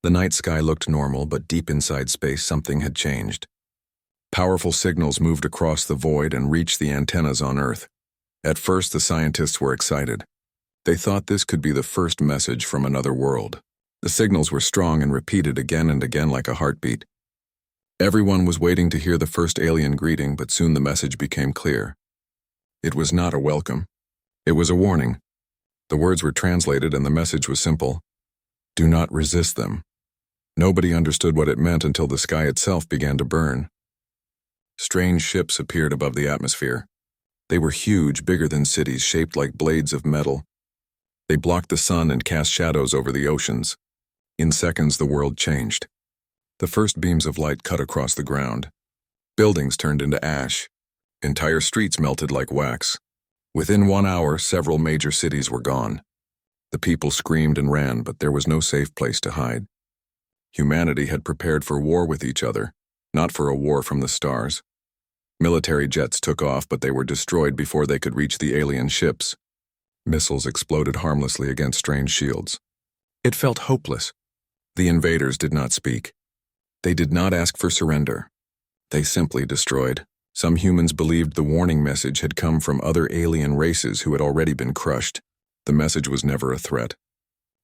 The night sky looked normal, but deep inside space something had changed. Powerful signals moved across the void and reached the antennas on Earth. At first, the scientists were excited. They thought this could be the first message from another world. The signals were strong and repeated again and again like a heartbeat. Everyone was waiting to hear the first alien greeting, but soon the message became clear. It was not a welcome. It was a warning. The words were translated and the message was simple. Do not resist them. Nobody understood what it meant until the sky itself began to burn. Strange ships appeared above the atmosphere. They were huge, bigger than cities, shaped like blades of metal. They blocked the sun and cast shadows over the oceans. In seconds, the world changed. The first beams of light cut across the ground. Buildings turned into ash. Entire streets melted like wax. Within 1 hour, several major cities were gone. The people screamed and ran, but there was no safe place to hide. Humanity had prepared for war with each other, not for a war from the stars. Military jets took off, but they were destroyed before they could reach the alien ships. Missiles exploded harmlessly against strange shields. It felt hopeless. The invaders did not speak. They did not ask for surrender. They simply destroyed. Some humans believed the warning message had come from other alien races who had already been crushed. The message was never a threat.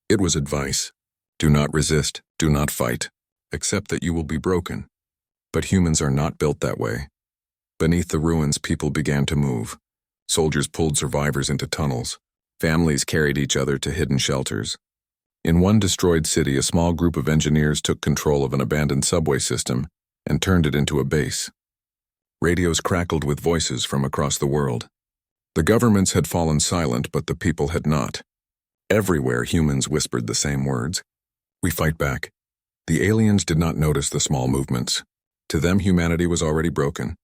It was advice. Do not resist, do not fight. Accept that you will be broken. But humans are not built that way. Beneath the ruins, people began to move. Soldiers pulled survivors into tunnels. Families carried each other to hidden shelters. In one destroyed city, a small group of engineers took control of an abandoned subway system and turned it into a base. Radios crackled with voices from across the world. The governments had fallen silent, but the people had not. Everywhere, humans whispered the same words. We fight back. The aliens did not notice the small movements. To them, humanity was already broken.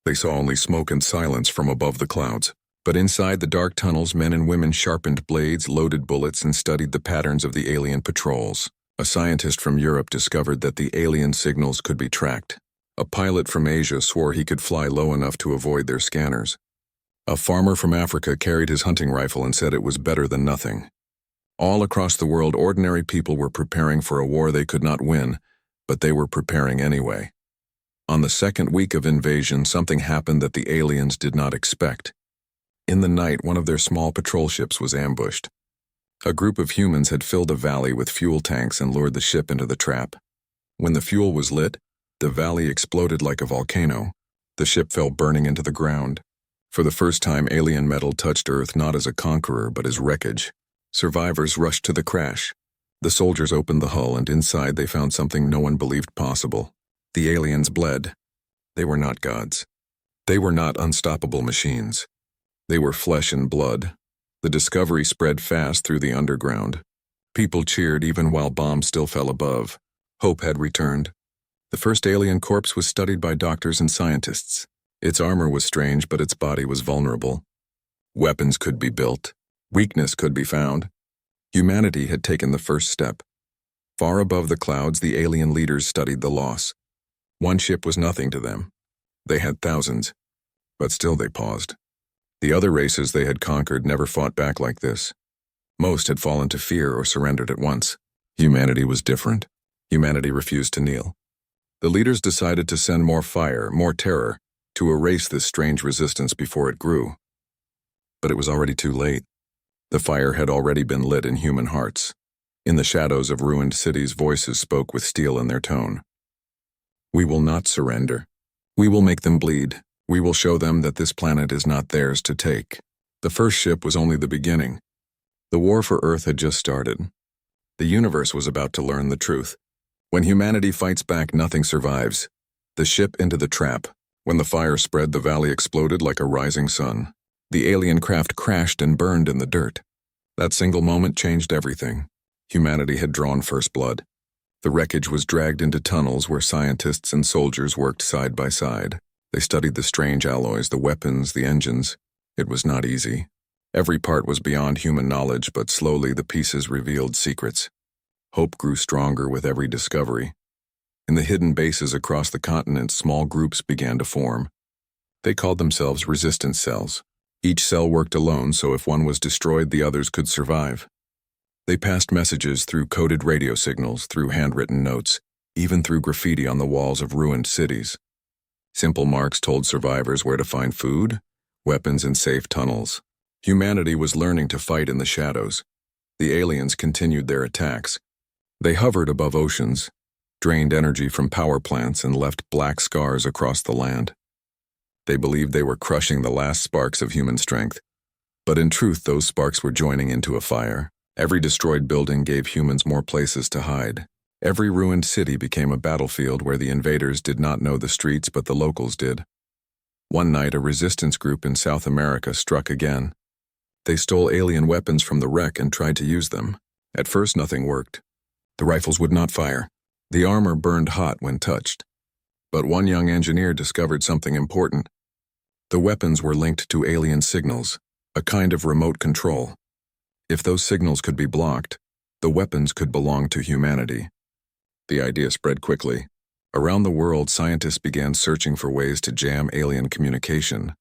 They saw only smoke and silence from above the clouds. But inside the dark tunnels, men and women sharpened blades, loaded bullets, and studied the patterns of the alien patrols. A scientist from Europe discovered that the alien signals could be tracked. A pilot from Asia swore he could fly low enough to avoid their scanners. A farmer from Africa carried his hunting rifle and said it was better than nothing. All across the world, ordinary people were preparing for a war they could not win, but they were preparing anyway. On the second week of invasion, something happened that the aliens did not expect. In the night, one of their small patrol ships was ambushed. A group of humans had filled a valley with fuel tanks and lured the ship into the trap. When the fuel was lit, the valley exploded like a volcano. The ship fell burning into the ground. For the first time, alien metal touched Earth not as a conqueror, but as wreckage. Survivors rushed to the crash. The soldiers opened the hull, and inside they found something no one believed possible. The aliens bled. They were not gods. They were not unstoppable machines. They were flesh and blood. The discovery spread fast through the underground. People cheered even while bombs still fell above. Hope had returned. The first alien corpse was studied by doctors and scientists. Its armor was strange, but its body was vulnerable. Weapons could be built. Weakness could be found. Humanity had taken the first step. Far above the clouds, the alien leaders studied the loss. One ship was nothing to them. They had thousands, but still they paused. The other races they had conquered never fought back like this. Most had fallen to fear or surrendered at once. Humanity was different. Humanity refused to kneel. The leaders decided to send more fire, more terror, to erase this strange resistance before it grew. But it was already too late. The fire had already been lit in human hearts. In the shadows of ruined cities, voices spoke with steel in their tone. We will not surrender. We will make them bleed. We will show them that this planet is not theirs to take. The first ship was only the beginning. The war for Earth had just started. The universe was about to learn the truth. When humanity fights back, nothing survives. The ship into the trap. When the fire spread, the valley exploded like a rising sun. The alien craft crashed and burned in the dirt. That single moment changed everything. Humanity had drawn first blood. The wreckage was dragged into tunnels where scientists and soldiers worked side by side. They studied the strange alloys, the weapons, the engines. It was not easy. Every part was beyond human knowledge, but slowly the pieces revealed secrets. Hope grew stronger with every discovery. In the hidden bases across the continent, small groups began to form. They called themselves resistance cells. Each cell worked alone, so if one was destroyed, the others could survive. They passed messages through coded radio signals, through handwritten notes, even through graffiti on the walls of ruined cities. Simple marks told survivors where to find food, weapons, and safe tunnels. Humanity was learning to fight in the shadows. The aliens continued their attacks. They hovered above oceans, drained energy from power plants, and left black scars across the land. They believed they were crushing the last sparks of human strength. But in truth, those sparks were joining into a fire. Every destroyed building gave humans more places to hide. Every ruined city became a battlefield where the invaders did not know the streets but the locals did. One night, a resistance group in South America struck again. They stole alien weapons from the wreck and tried to use them. At first, nothing worked. The rifles would not fire. The armor burned hot when touched. But one young engineer discovered something important. The weapons were linked to alien signals, a kind of remote control. If those signals could be blocked, the weapons could belong to humanity. The idea spread quickly. Around the world, scientists began searching for ways to jam alien communication.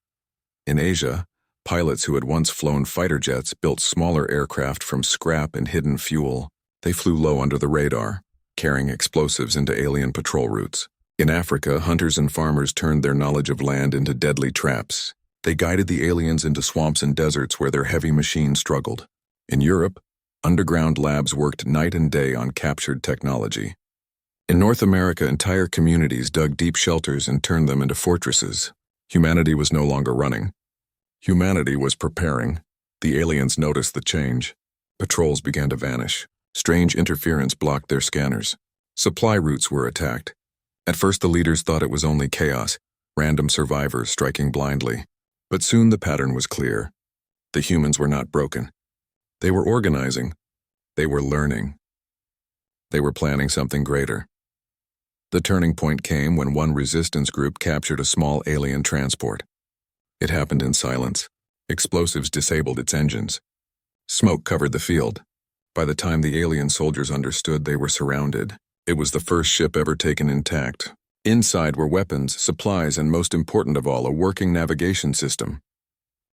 In Asia, pilots who had once flown fighter jets built smaller aircraft from scrap and hidden fuel. They flew low under the radar, carrying explosives into alien patrol routes. In Africa, hunters and farmers turned their knowledge of land into deadly traps. They guided the aliens into swamps and deserts where their heavy machines struggled. In Europe, underground labs worked night and day on captured technology. In North America, entire communities dug deep shelters and turned them into fortresses. Humanity was no longer running. Humanity was preparing. The aliens noticed the change. Patrols began to vanish. Strange interference blocked their scanners. Supply routes were attacked. At first, the leaders thought it was only chaos, random survivors striking blindly. But soon the pattern was clear. The humans were not broken. They were organizing. They were learning. They were planning something greater. The turning point came when one resistance group captured a small alien transport. It happened in silence. Explosives disabled its engines. Smoke covered the field. By the time the alien soldiers understood, they were surrounded. It was the first ship ever taken intact. Inside were weapons, supplies, and most important of all, a working navigation system.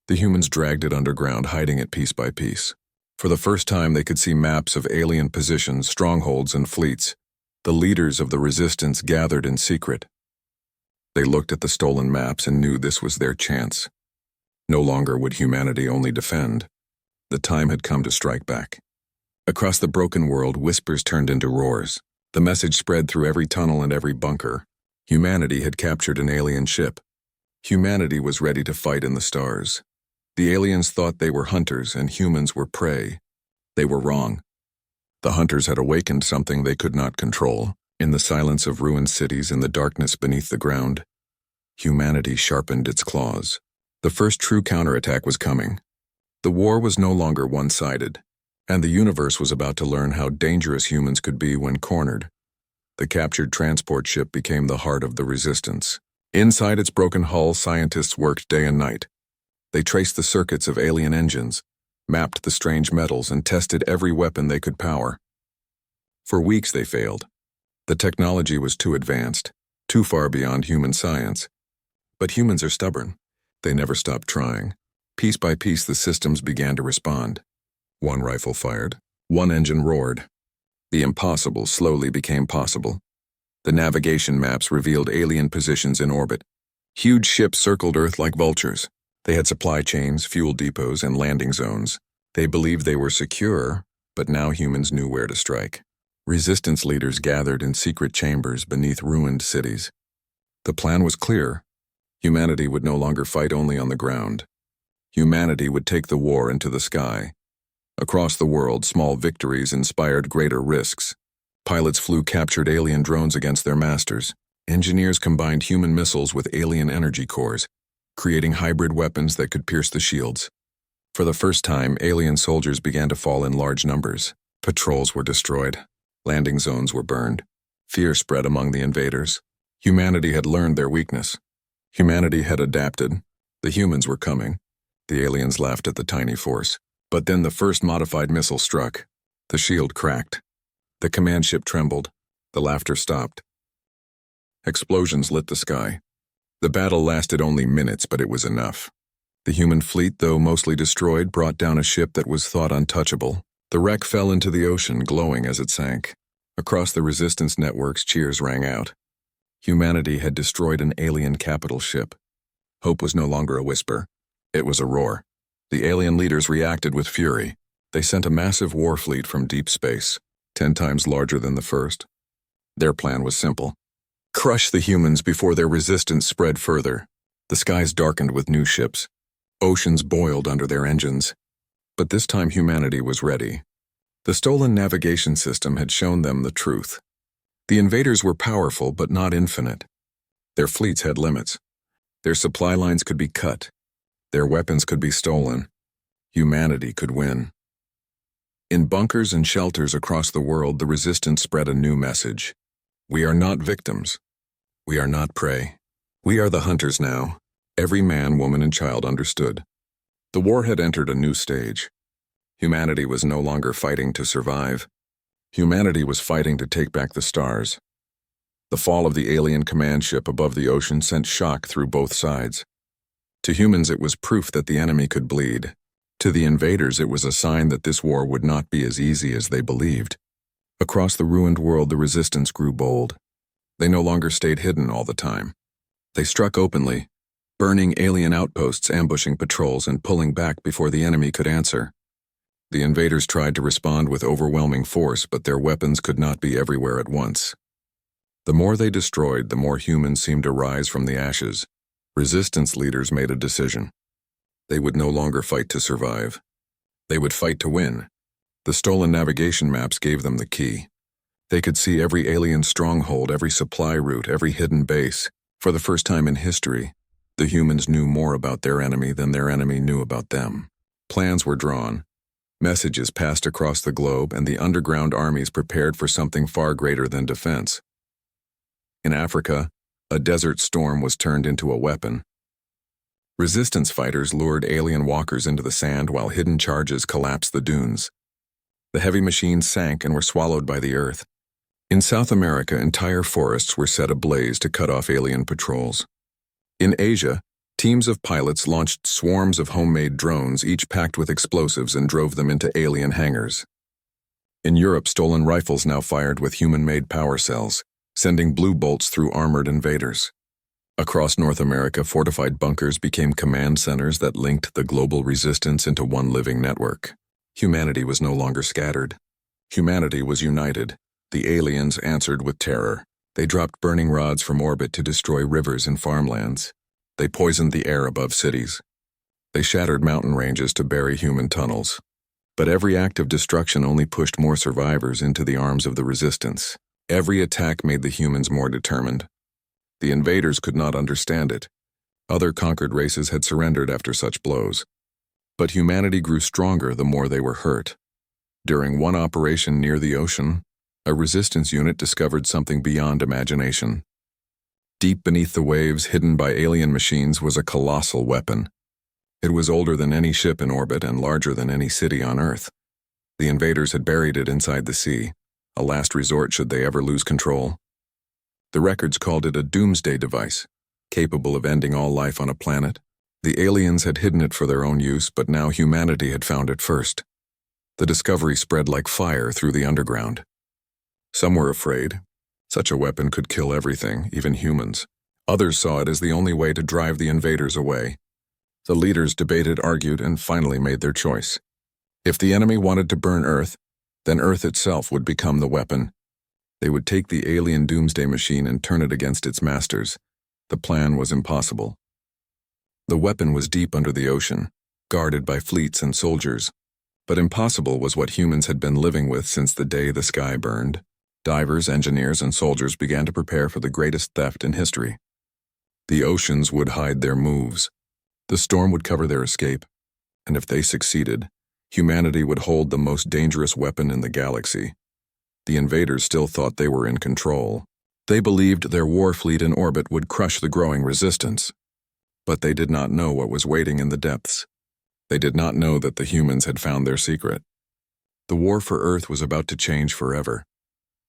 The humans dragged it underground, hiding it piece by piece. For the first time, they could see maps of alien positions, strongholds, and fleets. The leaders of the resistance gathered in secret. They looked at the stolen maps and knew this was their chance. No longer would humanity only defend. The time had come to strike back. Across the broken world, whispers turned into roars. The message spread through every tunnel and every bunker. Humanity had captured an alien ship. Humanity was ready to fight in the stars. The aliens thought they were hunters and humans were prey. They were wrong. The hunters had awakened something they could not control. In the silence of ruined cities, in the darkness beneath the ground, humanity sharpened its claws. The first true counterattack was coming. The war was no longer one-sided, and the universe was about to learn how dangerous humans could be when cornered. The captured transport ship became the heart of the resistance. Inside its broken hull, scientists worked day and night. They traced the circuits of alien engines, mapped the strange metals, and tested every weapon they could power. For weeks they failed. The technology was too advanced, too far beyond human science. But humans are stubborn. They never stopped trying. Piece by piece, the systems began to respond. One rifle fired. One engine roared. The impossible slowly became possible. The navigation maps revealed alien positions in orbit. Huge ships circled Earth like vultures. They had supply chains, fuel depots, and landing zones. They believed they were secure, but now humans knew where to strike. Resistance leaders gathered in secret chambers beneath ruined cities. The plan was clear. Humanity would no longer fight only on the ground. Humanity would take the war into the sky. Across the world, small victories inspired greater risks. Pilots flew captured alien drones against their masters. Engineers combined human missiles with alien energy cores, creating hybrid weapons that could pierce the shields. For the first time, alien soldiers began to fall in large numbers. Patrols were destroyed. Landing zones were burned. Fear spread among the invaders. Humanity had learned their weakness. Humanity had adapted. The humans were coming. The aliens laughed at the tiny force. But then the first modified missile struck. The shield cracked. The command ship trembled. The laughter stopped. Explosions lit the sky. The battle lasted only minutes, but it was enough. The human fleet, though mostly destroyed, brought down a ship that was thought untouchable. The wreck fell into the ocean, glowing as it sank. Across the resistance networks, cheers rang out. Humanity had destroyed an alien capital ship. Hope was no longer a whisper. It was a roar. The alien leaders reacted with fury. They sent a massive war fleet from deep space, 10 times larger than the first. Their plan was simple. Crush the humans before their resistance spread further. The skies darkened with new ships. Oceans boiled under their engines. But this time humanity was ready. The stolen navigation system had shown them the truth. The invaders were powerful but not infinite. Their fleets had limits. Their supply lines could be cut. Their weapons could be stolen. Humanity could win. In bunkers and shelters across the world, the resistance spread a new message. We are not victims. We are not prey. We are the hunters now. Every man, woman, and child understood. The war had entered a new stage. Humanity was no longer fighting to survive. Humanity was fighting to take back the stars. The fall of the alien command ship above the ocean sent shock through both sides. To humans, it was proof that the enemy could bleed. To the invaders, it was a sign that this war would not be as easy as they believed. Across the ruined world, the resistance grew bold. They no longer stayed hidden all the time. They struck openly, burning alien outposts, ambushing patrols, and pulling back before the enemy could answer. The invaders tried to respond with overwhelming force, but their weapons could not be everywhere at once. The more they destroyed, the more humans seemed to rise from the ashes. Resistance leaders made a decision. They would no longer fight to survive. They would fight to win. The stolen navigation maps gave them the key. They could see every alien stronghold, every supply route, every hidden base. For the first time in history, the humans knew more about their enemy than their enemy knew about them. Plans were drawn. Messages passed across the globe, and the underground armies prepared for something far greater than defense. In Africa, a desert storm was turned into a weapon. Resistance fighters lured alien walkers into the sand while hidden charges collapsed the dunes. The heavy machines sank and were swallowed by the earth. In South America, entire forests were set ablaze to cut off alien patrols. In Asia, teams of pilots launched swarms of homemade drones, each packed with explosives, and drove them into alien hangars. In Europe, stolen rifles now fired with human-made power cells, sending blue bolts through armored invaders. Across North America, fortified bunkers became command centers that linked the global resistance into one living network. Humanity was no longer scattered. Humanity was united. The aliens answered with terror. They dropped burning rods from orbit to destroy rivers and farmlands. They poisoned the air above cities. They shattered mountain ranges to bury human tunnels. But every act of destruction only pushed more survivors into the arms of the resistance. Every attack made the humans more determined. The invaders could not understand it. Other conquered races had surrendered after such blows. But humanity grew stronger the more they were hurt. During one operation near the ocean, a resistance unit discovered something beyond imagination. Deep beneath the waves, hidden by alien machines, was a colossal weapon. It was older than any ship in orbit and larger than any city on Earth. The invaders had buried it inside the sea, a last resort should they ever lose control. The records called it a doomsday device, capable of ending all life on a planet. The aliens had hidden it for their own use, but now humanity had found it first. The discovery spread like fire through the underground. Some were afraid. Such a weapon could kill everything, even humans. Others saw it as the only way to drive the invaders away. The leaders debated, argued, and finally made their choice. If the enemy wanted to burn Earth, then Earth itself would become the weapon. They would take the alien doomsday machine and turn it against its masters. The plan was impossible. The weapon was deep under the ocean, guarded by fleets and soldiers. But impossible was what humans had been living with since the day the sky burned. Divers, engineers, and soldiers began to prepare for the greatest theft in history. The oceans would hide their moves. The storm would cover their escape. And if they succeeded, humanity would hold the most dangerous weapon in the galaxy. The invaders still thought they were in control. They believed their war fleet in orbit would crush the growing resistance. But they did not know what was waiting in the depths. They did not know that the humans had found their secret. The war for Earth was about to change forever.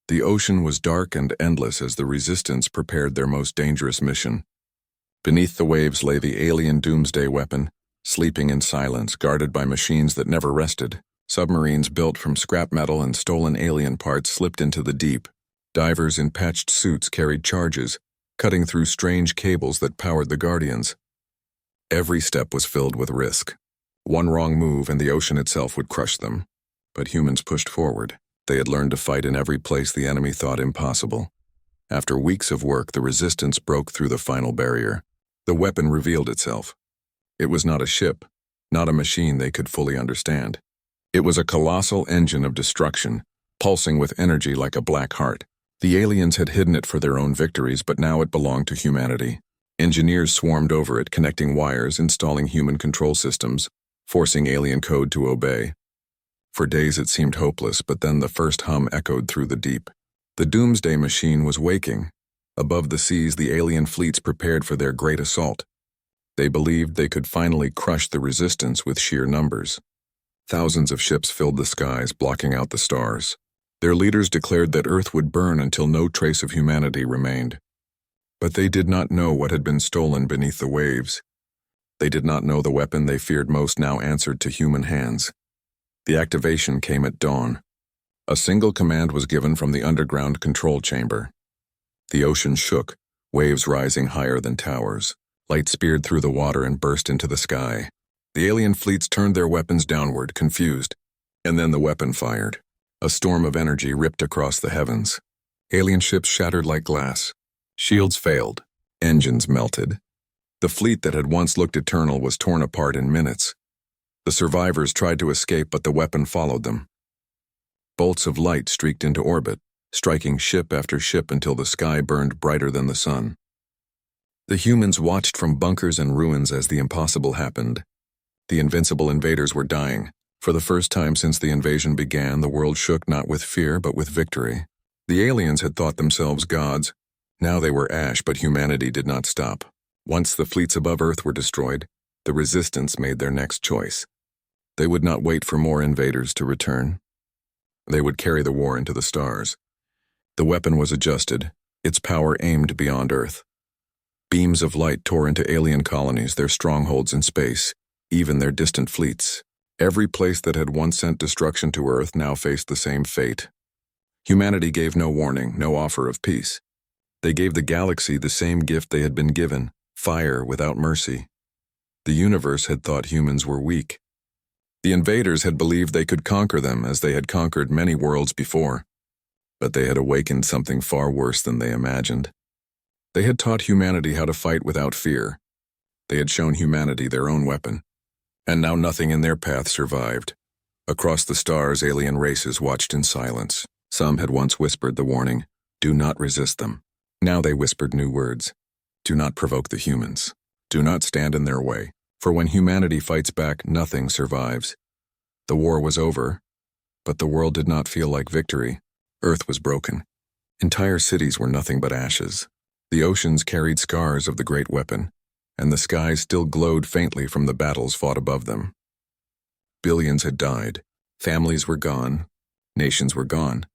The ocean was dark and endless as the resistance prepared their most dangerous mission. Beneath the waves lay the alien doomsday weapon, sleeping in silence, guarded by machines that never rested. Submarines built from scrap metal and stolen alien parts slipped into the deep. Divers in patched suits carried charges, cutting through strange cables that powered the Guardians. Every step was filled with risk. One wrong move and the ocean itself would crush them. But humans pushed forward. They had learned to fight in every place the enemy thought impossible. After weeks of work, the resistance broke through the final barrier. The weapon revealed itself. It was not a ship, not a machine they could fully understand. It was a colossal engine of destruction, pulsing with energy like a black heart. The aliens had hidden it for their own victories, but now it belonged to humanity. Engineers swarmed over it, connecting wires, installing human control systems, forcing alien code to obey. For days it seemed hopeless, but then the first hum echoed through the deep. The doomsday machine was waking. Above the seas, the alien fleets prepared for their great assault. They believed they could finally crush the resistance with sheer numbers. Thousands of ships filled the skies, blocking out the stars. Their leaders declared that Earth would burn until no trace of humanity remained. But they did not know what had been stolen beneath the waves. They did not know the weapon they feared most now answered to human hands. The activation came at dawn. A single command was given from the underground control chamber. The ocean shook, waves rising higher than towers. Light speared through the water and burst into the sky. The alien fleets turned their weapons downward, confused. And then the weapon fired. A storm of energy ripped across the heavens. Alien ships shattered like glass. Shields failed. Engines melted. The fleet that had once looked eternal was torn apart in minutes. The survivors tried to escape, but the weapon followed them. Bolts of light streaked into orbit, striking ship after ship until the sky burned brighter than the sun. The humans watched from bunkers and ruins as the impossible happened. The invincible invaders were dying. For the first time since the invasion began, the world shook not with fear but with victory. The aliens had thought themselves gods. Now they were ash, but humanity did not stop. Once the fleets above Earth were destroyed, the resistance made their next choice. They would not wait for more invaders to return. They would carry the war into the stars. The weapon was adjusted, its power aimed beyond Earth. Beams of light tore into alien colonies, their strongholds in space, even their distant fleets. Every place that had once sent destruction to Earth now faced the same fate. Humanity gave no warning, no offer of peace. They gave the galaxy the same gift they had been given, fire without mercy. The universe had thought humans were weak. The invaders had believed they could conquer them as they had conquered many worlds before. But they had awakened something far worse than they imagined. They had taught humanity how to fight without fear. They had shown humanity their own weapon. And now nothing in their path survived. Across the stars, alien races watched in silence. Some had once whispered the warning, "Do not resist them." Now they whispered new words. "Do not provoke the humans. Do not stand in their way. For when humanity fights back, nothing survives." The war was over, but the world did not feel like victory. Earth was broken. Entire cities were nothing but ashes. The oceans carried scars of the great weapon, and the skies still glowed faintly from the battles fought above them. Billions had died. Families were gone. Nations were gone.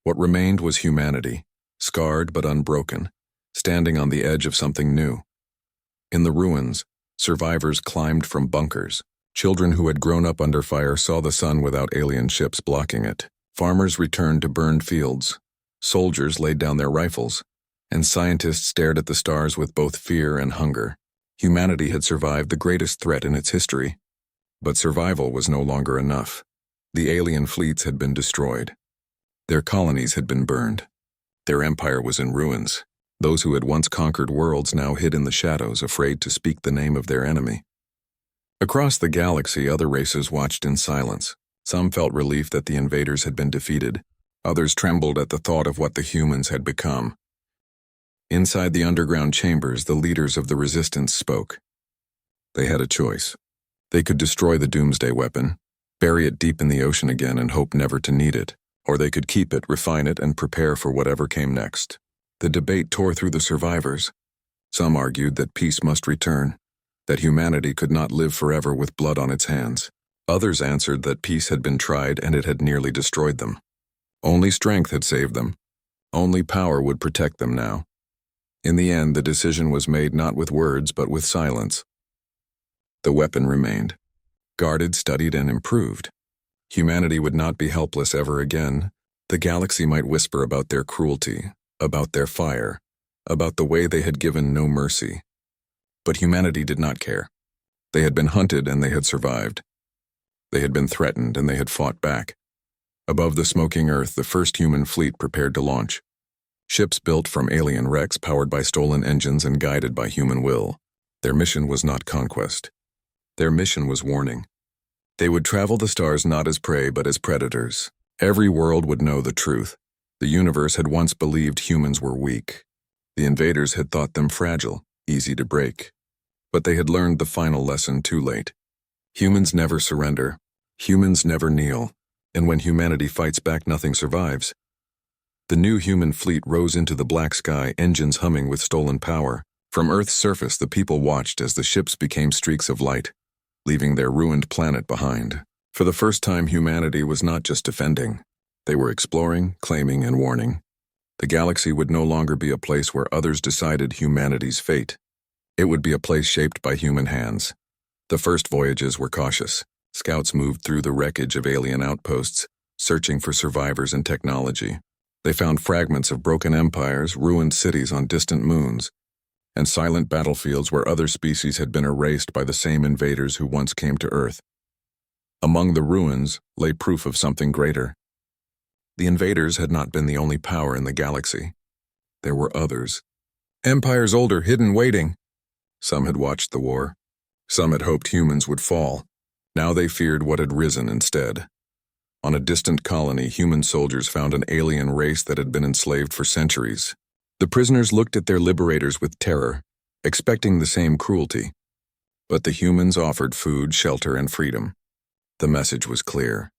What remained was humanity, scarred but unbroken, standing on the edge of something new. In the ruins, survivors climbed from bunkers. Children who had grown up under fire saw the sun without alien ships blocking it. Farmers returned to burned fields. Soldiers laid down their rifles, and scientists stared at the stars with both fear and hunger. Humanity had survived the greatest threat in its history. But survival was no longer enough. The alien fleets had been destroyed. Their colonies had been burned. Their empire was in ruins. Those who had once conquered worlds now hid in the shadows, afraid to speak the name of their enemy. Across the galaxy, other races watched in silence. Some felt relief that the invaders had been defeated. Others trembled at the thought of what the humans had become. Inside the underground chambers, the leaders of the resistance spoke. They had a choice. They could destroy the doomsday weapon, bury it deep in the ocean again and hope never to need it, or they could keep it, refine it, and prepare for whatever came next. The debate tore through the survivors. Some argued that peace must return, that humanity could not live forever with blood on its hands. Others answered that peace had been tried and it had nearly destroyed them. Only strength had saved them. Only power would protect them now. In the end, the decision was made not with words but with silence. The weapon remained, guarded, studied, and improved. Humanity would not be helpless ever again. The galaxy might whisper about their cruelty, about their fire, about the way they had given no mercy. But humanity did not care. They had been hunted and they had survived. They had been threatened and they had fought back. Above the smoking Earth, the first human fleet prepared to launch. Ships built from alien wrecks powered by stolen engines and guided by human will. Their mission was not conquest. Their mission was warning. They would travel the stars not as prey but as predators. Every world would know the truth. The universe had once believed humans were weak. The invaders had thought them fragile, easy to break. But they had learned the final lesson too late. Humans never surrender. Humans never kneel. And when humanity fights back, nothing survives. The new human fleet rose into the black sky, engines humming with stolen power. From Earth's surface, the people watched as the ships became streaks of light, leaving their ruined planet behind. For the first time, humanity was not just defending. They were exploring, claiming, and warning. The galaxy would no longer be a place where others decided humanity's fate. It would be a place shaped by human hands. The first voyages were cautious. Scouts moved through the wreckage of alien outposts, searching for survivors and technology. They found fragments of broken empires, ruined cities on distant moons, and silent battlefields where other species had been erased by the same invaders who once came to Earth. Among the ruins lay proof of something greater. The invaders had not been the only power in the galaxy. There were others. Empires older, hidden, waiting. Some had watched the war. Some had hoped humans would fall. Now they feared what had risen instead. On a distant colony, human soldiers found an alien race that had been enslaved for centuries. The prisoners looked at their liberators with terror, expecting the same cruelty. But the humans offered food, shelter, and freedom. The message was clear.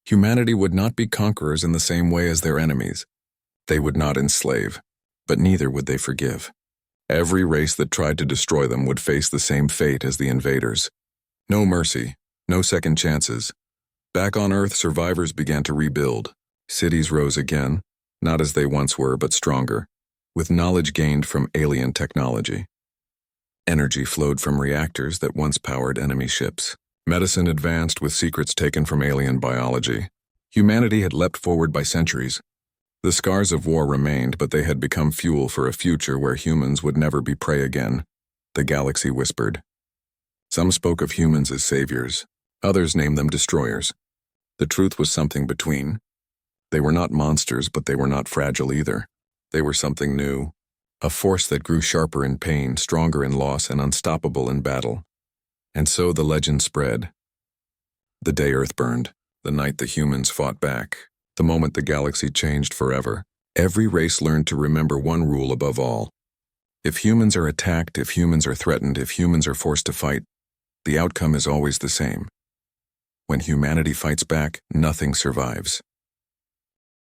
Humanity would not be conquerors in the same way as their enemies. They would not enslave, but neither would they forgive. Every race that tried to destroy them would face the same fate as the invaders. No mercy, no second chances. Back on Earth, survivors began to rebuild. Cities rose again, not as they once were, but stronger, with knowledge gained from alien technology. Energy flowed from reactors that once powered enemy ships. Medicine advanced with secrets taken from alien biology. Humanity had leapt forward by centuries. The scars of war remained, but they had become fuel for a future where humans would never be prey again. The galaxy whispered. Some spoke of humans as saviors. Others named them destroyers. The truth was something between. They were not monsters, but they were not fragile either. They were something new, a force that grew sharper in pain, stronger in loss, and unstoppable in battle. And so the legend spread. The day Earth burned, the night the humans fought back, the moment the galaxy changed forever. Every race learned to remember one rule above all. If humans are attacked, if humans are threatened, if humans are forced to fight, the outcome is always the same. When humanity fights back, nothing survives.